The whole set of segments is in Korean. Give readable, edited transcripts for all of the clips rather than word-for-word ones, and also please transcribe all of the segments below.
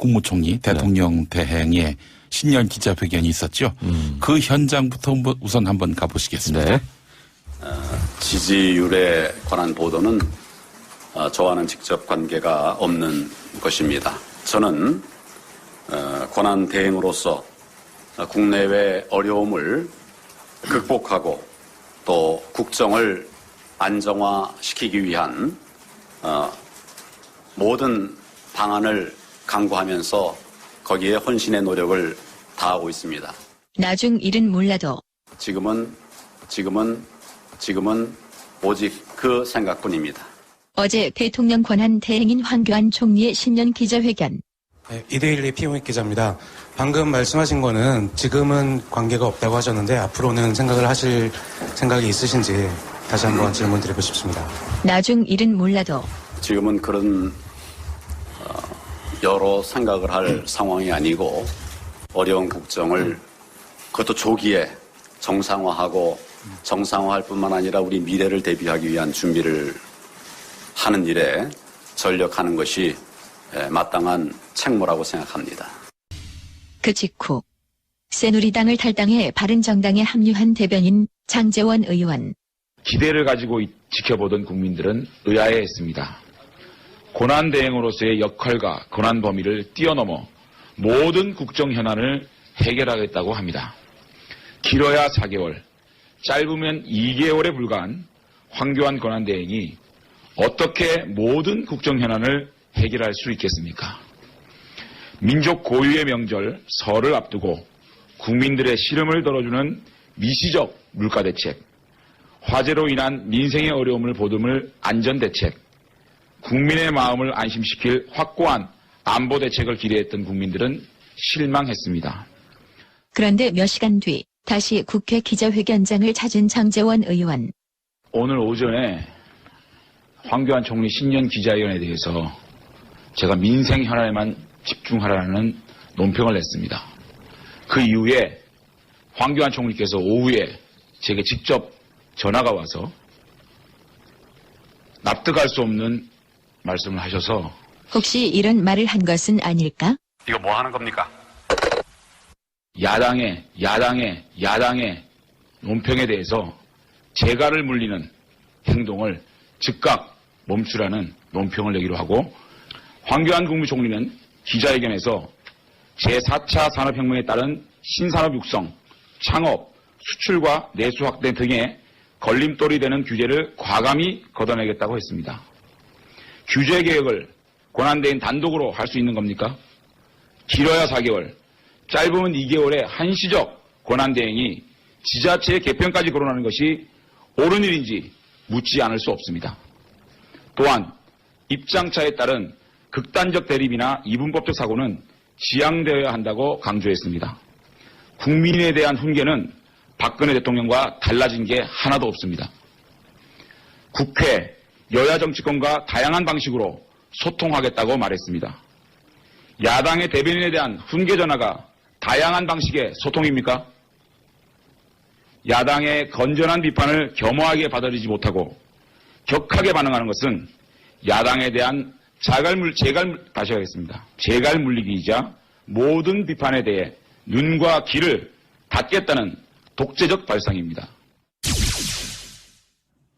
국무총리 대통령 대행의 신년 기자회견이 있었죠. 그 현장부터 우선 한번 가보시겠습니다. 네. 지지율에 관한 보도는 저와는 직접 관계가 없는 것입니다. 저는 권한 대행으로서 국내외 어려움을 극복하고 또 국정을 안정화시키기 위한 모든 방안을 강구하면서 거기에 헌신의 노력을 다하고 있습니다. 나중 일은 몰라도 지금은 오직 그 생각뿐입니다. 어제 대통령 권한 대행인 황교안 총리의 신년 기자회견. 네, 이데일리 피용익 기자입니다. 방금 말씀하신 거는 지금은 관계가 없다고 하셨는데 앞으로는 생각을 하실 생각이 있으신지 다시 한번 질문 드리고 싶습니다. 나중 일은 몰라도 지금은 그런 여러 생각을 할 상황이 아니고 어려운 국정을 그것도 조기에 정상화할 뿐만 아니라 우리 미래를 대비하기 위한 준비를 하는 일에 전력하는 것이 마땅한 책무라고 생각합니다. 그 직후 새누리당을 탈당해 바른정당에 합류한 대변인 장제원 의원. 기대를 가지고 지켜보던 국민들은 의아해했습니다. 고난대행으로서의 역할과 권한 범위를 뛰어넘어 모든 국정 현안을 해결하겠다고 합니다. 길어야 4개월, 짧으면 2개월에 불과한 황교안 권한대행이 어떻게 모든 국정 현안을 해결할 수 있겠습니까? 민족 고유의 명절 설을 앞두고 국민들의 시름을 덜어주는 미시적 물가대책, 화재로 인한 민생의 어려움을 보듬을 안전대책, 국민의 마음을 안심시킬 확고한 안보대책을 기대했던 국민들은 실망했습니다. 그런데 몇 시간 뒤 다시 국회 기자회견장을 찾은 장제원 의원. 오늘 오전에 황교안 총리 신년 기자회견에 대해서 제가 민생 현안에만 집중하라는 논평을 냈습니다. 그 이후에 황교안 총리께서 오후에 제게 직접 전화가 와서 납득할 수 없는 말씀을 하셔서 혹시 이런 말을 한 것은 아닐까? 이거 뭐 하는 겁니까? 야당의 논평에 대해서 재갈을 물리는 행동을 즉각 멈추라는 논평을 내기로 하고 황교안 국무총리는 기자회견에서 제4차 산업혁명에 따른 신산업 육성, 창업, 수출과 내수 확대 등의 걸림돌이 되는 규제를 과감히 걷어내겠다고 했습니다. 규제 개혁을 권한대행 단독으로 할 수 있는 겁니까? 길어야 4개월, 짧으면 2개월의 한시적 권한대행이 지자체의 개편까지 거론하는 것이 옳은 일인지 묻지 않을 수 없습니다. 또한 입장차에 따른 극단적 대립이나 이분법적 사고는 지양되어야 한다고 강조했습니다. 국민에 대한 훈계는 박근혜 대통령과 달라진 게 하나도 없습니다. 국회, 여야 정치권과 다양한 방식으로 소통하겠다고 말했습니다. 야당의 대변인에 대한 훈계 전화가 다양한 방식의 소통입니까? 야당의 건전한 비판을 겸허하게 받아들이지 못하고 격하게 반응하는 것은 야당에 대한 다시 하겠습니다. 재갈 물리기이자 모든 비판에 대해 눈과 귀를 닫겠다는 독재적 발상입니다.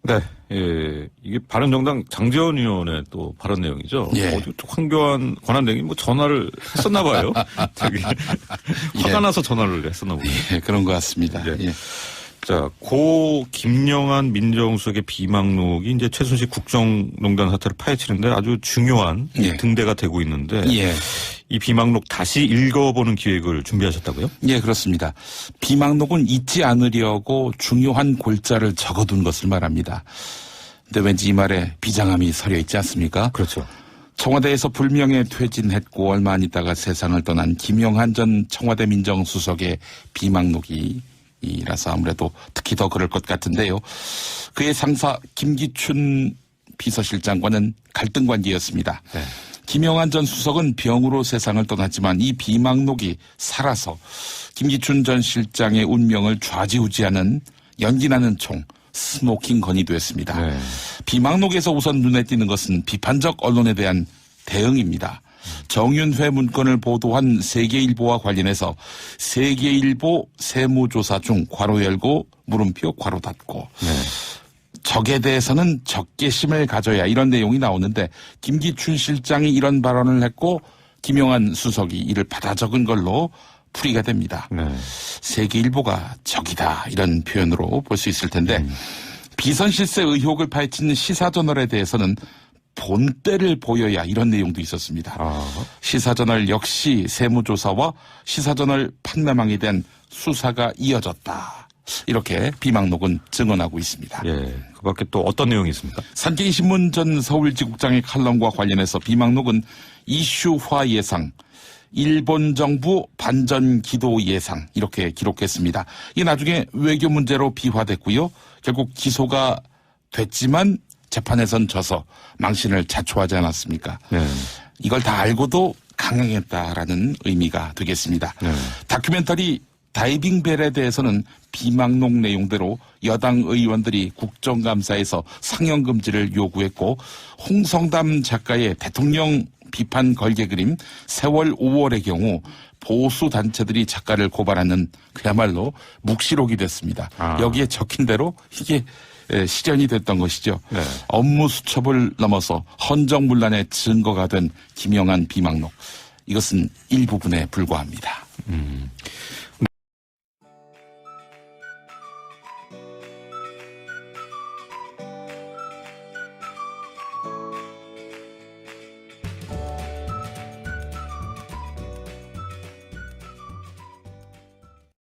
네, 예, 이게 바른정당 장제원 의원의 또 발언 내용이죠. 예. 어디 황교안 권한대행이 뭐 전화를 했었나 봐요. 되게 화가 나서 전화를 했었나 보네요. 예, 그런 것 같습니다. 예. 예. 자, 고 김영한 민정수석의 비망록이 이제 최순실 국정농단 사태를 파헤치는데 아주 중요한 예. 등대가 되고 있는데 예. 이 비망록 다시 읽어보는 기획을 준비하셨다고요? 예, 그렇습니다. 비망록은 잊지 않으려고 중요한 골자를 적어둔 것을 말합니다. 근데 왠지 이 말에 비장함이 서려 있지 않습니까? 그렇죠. 청와대에서 불명예 퇴진했고 얼마 안 있다가 세상을 떠난 김영한 전 청와대 민정수석의 비망록이라서 아무래도 특히 더 그럴 것 같은데요. 그의 상사 김기춘 비서실장과는 갈등 관계였습니다. 네. 김영한 전 수석은 병으로 세상을 떠났지만 이 비망록이 살아서 김기춘 전 실장의 운명을 좌지우지하는 연기나는 총 스모킹 건이 됐습니다. 네. 비망록에서 우선 눈에 띄는 것은 비판적 언론에 대한 대응입니다. 정윤회 문건을 보도한 세계일보와 관련해서 세계일보 세무조사 중 괄호 열고 물음표 괄호 닫고 적에 대해서는 적개심을 가져야 이런 내용이 나오는데 김기춘 실장이 이런 발언을 했고 김영한 수석이 이를 받아 적은 걸로 풀이가 됩니다. 세계일보가 적이다 이런 표현으로 볼 수 있을 텐데 비선실세 의혹을 파헤친 시사저널에 대해서는 본때를 보여야 이런 내용도 있었습니다. 시사저널 역시 세무조사와 시사저널 판매망에 대한 수사가 이어졌다. 이렇게 비망록은 증언하고 있습니다. 예. 그 밖에 또 어떤 내용이 있습니까? 산케이 신문 전 서울지국장의 칼럼과 관련해서 비망록은 이슈화 예상, 일본 정부 반전 기도 예상 이렇게 기록했습니다. 이게 나중에 외교 문제로 비화됐고요. 결국 기소가 됐지만 재판에선 져서 망신을 자초하지 않았습니까? 이걸 다 알고도 강행했다라는 의미가 되겠습니다. 다큐멘터리 다이빙벨에 대해서는 비망록 내용대로 여당 의원들이 국정감사에서 상영금지를 요구했고 홍성담 작가의 대통령 비판 걸개 그림 세월 5월의 경우 보수 단체들이 작가를 고발하는 그야말로 묵시록이 됐습니다. 여기에 적힌 대로 이게 실현이 됐던 것이죠. 업무 수첩을 넘어서 헌정문란의 증거가 된 김영한 비망록. 이것은 일부분에 불과합니다.